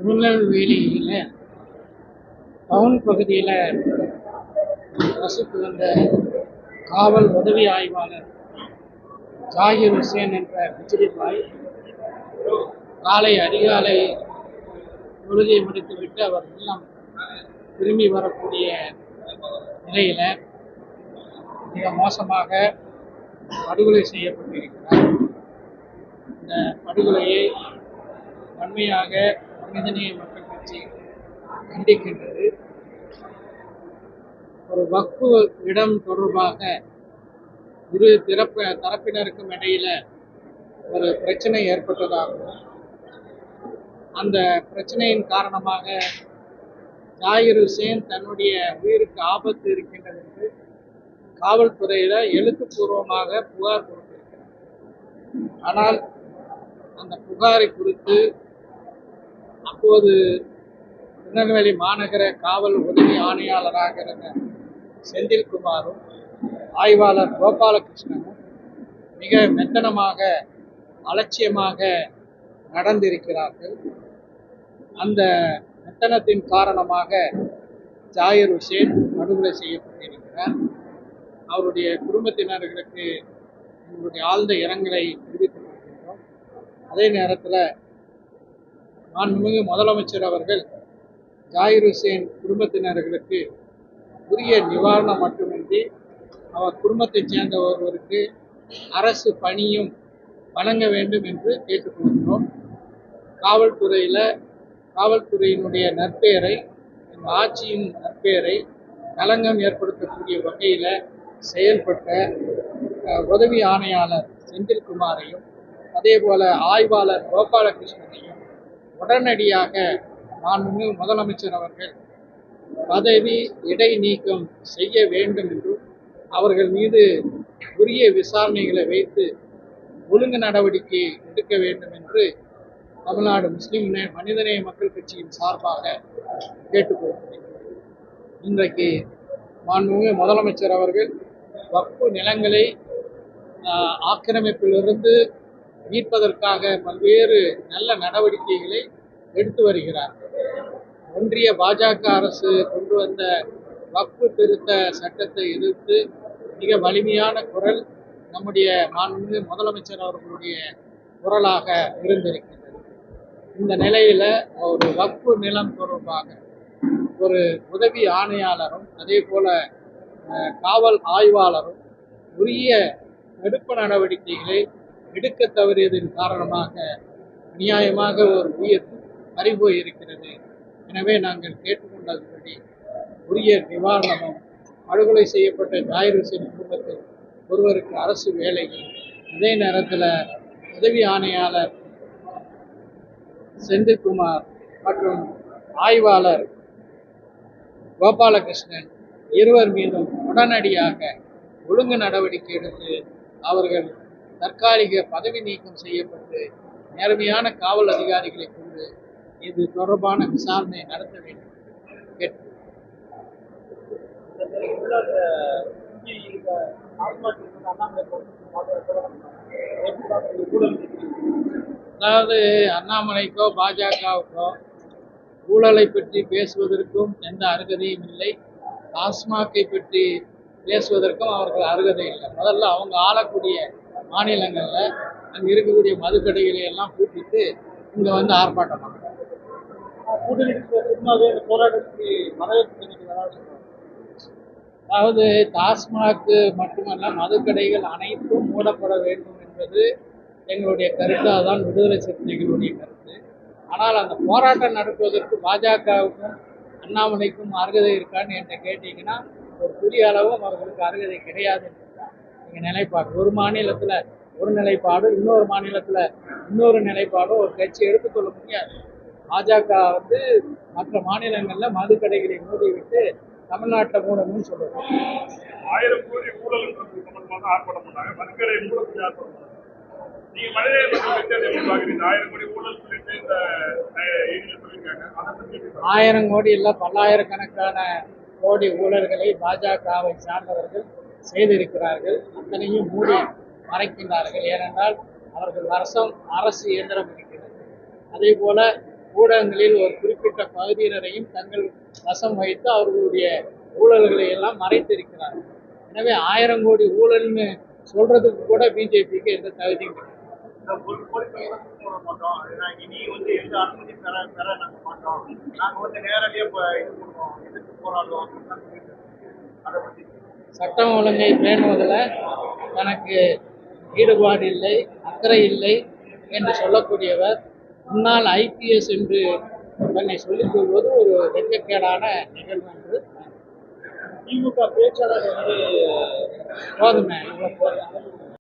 திருநெல்வேலியில் டவுன் பகுதியில் வசித்து வந்த காவல் உதவி ஆய்வாளர் ஜாகிர் ஹுசேன் என்ற பிஜிலிபாய் காலை அதிகாலை தொழுகை முடித்துவிட்டு அவர் இல்லம் திரும்பி வரக்கூடிய நிலையில் மிக மோசமாக படுகொலை செய்யப்பட்டிருக்கிறார். இந்த படுகொலையை வன்மையாக மனிதநேய மக்கள் கட்சி கண்டிக்கின்றது. ஒரு வக்ஃபு இடம் தொடர்பாக இரு தரப்பினருக்கும் இடையில ஒரு பிரச்சனை ஏற்பட்டதாகவும் அந்த பிரச்சனையின் காரணமாக ஜாகிர் ஹுசேன் தன்னுடைய உயிருக்கு ஆபத்து இருக்கின்றது என்று காவல்துறையில எழுத்துப்பூர்வமாக புகார் கொடுத்திருக்கிறார். ஆனால் அந்த புகாரை குறித்து அப்போது திருநெல்வேலி மாநகர காவல் உதவி ஆணையாளராக இருந்த செந்தில்குமாரும் ஆய்வாளர் கோபாலகிருஷ்ணனும் மிக மெத்தனமாக அலட்சியமாக நடந்திருக்கிறார்கள். அந்த மெத்தனத்தின் காரணமாக ஜாகிர் ஹுசேன் படுகொலை செய்யப்பட்டிருக்கிறார். அவருடைய குடும்பத்தினர்களுக்கு எங்களுடைய ஆழ்ந்த இரங்கலை தெரிவித்துக் கொள்கின்றோம். அதே நேரத்தில் மாண்புமிகு முதலமைச்சர் அவர்கள் ஜாகிர் ஹுசேன் குடும்பத்தினர்களுக்கு உரிய நிவாரணம் மட்டுமின்றி அவர் குடும்பத்தைச் சேர்ந்த ஒருவருக்கு அரசு பணியும் வழங்க வேண்டும் என்று கேட்டுக்கொள்கிறோம். காவல்துறையினுடைய நற்பெயரை, இந்த ஆட்சியின் நற்பெயரை களங்கம் ஏற்படுத்தக்கூடிய வகையில் செயல்பட்ட உதவி ஆணையாளர் செந்தில்குமாரையும் அதே போல ஆய்வாளர் கோபாலகிருஷ்ணனையும் உடனடியாக மாண்புமிகு முதலமைச்சர் அவர்கள் பதவி இடைநீக்கம் செய்ய வேண்டும் என்றும் அவர்கள் மீது உரிய விசாரணைகளை வைத்து ஒழுங்கு நடவடிக்கை எடுக்க வேண்டும் என்று தமிழ்நாடு முஸ்லிம் மனிதநேய மக்கள் கட்சியின் சார்பாக கேட்டுக்கொள்கிறேன். இன்றைக்கு மாண்புமிகு முதலமைச்சர் அவர்கள் வக்ஃபு நிலங்களை ஆக்கிரமிப்பிலிருந்து மீட்பதற்காக பல்வேறு நல்ல நடவடிக்கைகளை எடுத்து வருகிறார். ஒன்றிய பாஜக அரசு கொண்டு வந்த வக்ஃபு திருத்த சட்டத்தை எதிர்த்து மிக வலிமையான குரல் நம்முடைய மாண்புமிகு முதலமைச்சர் அவர்களுடைய குரலாக இருந்திருக்கிறது. இந்த நிலையில ஒரு வக்ஃபு நிலம் தொடர்பாக ஒரு உதவி ஆணையாளரும் அதே போல காவல் ஆய்வாளரும் உரிய தடுப்பு நடவடிக்கைகளை எடுக்க தவறியதன் காரணமாக அநியாயமாக ஒரு உயிர் பறிபோய் இருக்கிறது. எனவே நாங்கள் கேட்டுக்கொண்டபடி உரிய நிவாரணமும் படுகொலை செய்யப்பட்ட ஜாகிர் ஹுசேன் குடும்பத்தில் ஒருவருக்கு அரசு வேலையும் அதே நேரத்தில் உதவி ஆணையாளர் செந்தில்குமார் மற்றும் ஆய்வாளர் கோபாலகிருஷ்ணன் இருவர் மீதும் உடனடியாக ஒழுங்கு நடவடிக்கை எடுத்து அவர்கள் தற்காலிக பதவி நீக்கம் செய்யப்பட்டு நேர்மையான காவல் அதிகாரிகளை கொண்டு இது தொடர்பான விசாரணை நடத்த வேண்டும் கேட்டு அதாவது அண்ணாமலைக்கோ பாஜகவுக்கோ ஊழலை பற்றி பேசுவதற்கும் எந்த அருகதையும் இல்லை. டாஸ்மாகை பற்றி பேசுவதற்கும் அவர்கள் அருகதை இல்லை. முதல்ல அவங்க ஆளக்கூடிய மாநிலங்களில் அங்கே இருக்கக்கூடிய மதுக்கடைகளை எல்லாம் கூட்டிட்டு இங்கே வந்து ஆர்ப்பாட்டம் பண்ணுறாங்க. அதாவது டாஸ்மாக் மட்டுமல்ல, மதுக்கடைகள் அனைத்தும் மூடப்பட வேண்டும் என்பது எங்களுடைய கருத்து. அதுதான் விடுதலை சிறுத்தைகளுடைய கருத்து. ஆனால் அந்த போராட்டம் நடத்துவதற்கு பாஜகவுக்கும் அண்ணாமலைக்கும் அருகதை இருக்கான்னு என்கிட்ட கேட்டீங்கன்னா ஒரு பெரிய அளவும் அவர்களுக்கு அருகதை கிடையாது என்றுதான் எங்கள் நிலைப்பாடு. ஒரு மாநிலத்தில் ஒரு நிலைப்பாடு, இன்னொரு மாநிலத்தில் இன்னொரு நிலைப்பாடும் ஒரு கட்சி எடுத்துக்கொள்ள முடியாது. பாஜக மற்ற மாநிலங்களில் மதுக்கடைகளை மூடிவிட்டு தமிழ்நாட்டில் மூடணும்னு சொல்லுவாங்க. 1000 கோடி ஊழல் சம்பந்தமாக ஆர்ப்பாட்டம் பண்ணாங்க. மதுக்கடை மூடத்துக்கு ஆர்ப்பாட்டம் பண்ணாங்க. நீங்க மனிதநேய மக்கள் கட்சி எப்படி பாக்குறீங்க? 1000 கோடி ஊழல் சொல்லிட்டு இந்த சொல்லியிருக்காங்க. 1000 கோடி இல்லை, பல்லாயிரக்கணக்கான கோடி ஊழல்களை பாஜகவை சார்ந்தவர்கள் செய்திருக்கிறார்கள். அத்தனையும் மூடி மறைக்கின்றார்கள். ஏனென்றால் அவர்கள் வருஷம் அரசு இயந்திரம் இருக்கிறது. அதே போல ஊடகங்களில் ஒரு குறிப்பிட்ட பகுதியினரையும் தங்கள் வசம் வைத்து அவர்களுடைய ஊழல்களை எல்லாம் மறைத்திருக்கிறார்கள். எனவே 1000 கோடி ஊழல்னு சொல்றதுக்கு கூட பிஜேபிக்கு எந்த தகுதியும் கிடையாது. ஒரு கோடி போட மாட்டோம். இனி எந்த அனுமதி பெற நாங்க மாட்டோம். நாங்க நேரடியா இது பண்ணுவோம், எதிர்த்து போராடுவோம் அப்படின்னு சொல்லிட்டு அதை பத்தி சட்டம் ஒழுங்கை பேணுவதில் தனக்கு ஈடுபாடு இல்லை, அக்கறை இல்லை என்று சொல்லக்கூடியவர் முன்னாள் ஐபிஎஸ் என்று தன்னை சொல்லிக் கொள்வது ஒரு வெட்கக்கேடான நிகழ்வு என்று திமுக பேச்சாளர் போதுமே இவ்வளவு போதும்.